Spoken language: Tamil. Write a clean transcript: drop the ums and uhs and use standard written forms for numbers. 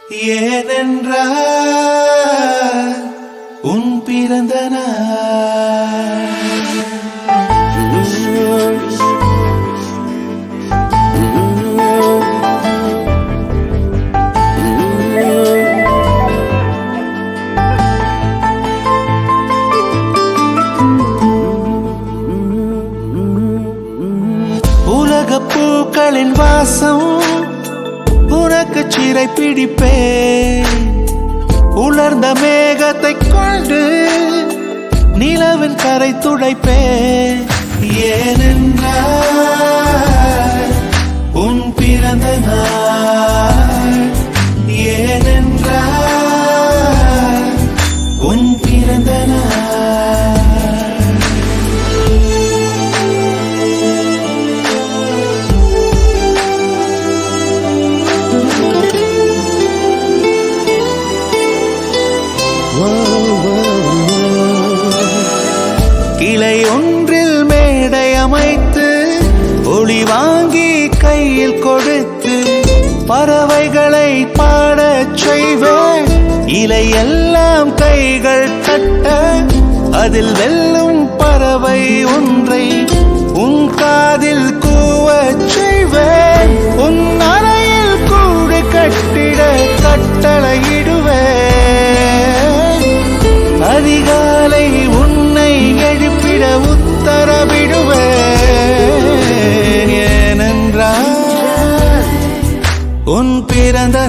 ஏனென்றால் உன் பிறந்த நாள். உலகப் பூக்களின் வாசம் உனக்கு சிறை பிடிப்பேன். உலர்ந்த மேகத்தை கொண்டு நிலவின் கரை துடைப்பேன். ஏனென்றால் உன் பிறந்த நாள். ஏனென்றால் உன் பிறந்த நாள். கிளை ஒன்றில் மேடை அமைத்து ஒளி வாங்கி கையில் கொடுத்து பறவைகளை பாடச் செய்வேன். இலையெல்லாம் கைகள் தட்ட அதில் வெல்லும் பறவை ஒன்றை உன் காதில் கூவச் செய்வேன். உன் அறையில் கூடு கட்டிட கட்டளையிடுவேன். அதிகாலை உன்னை எழுப்பிட உத்தரவிடுவேன். ஏனென்றால் உன் பிறந்த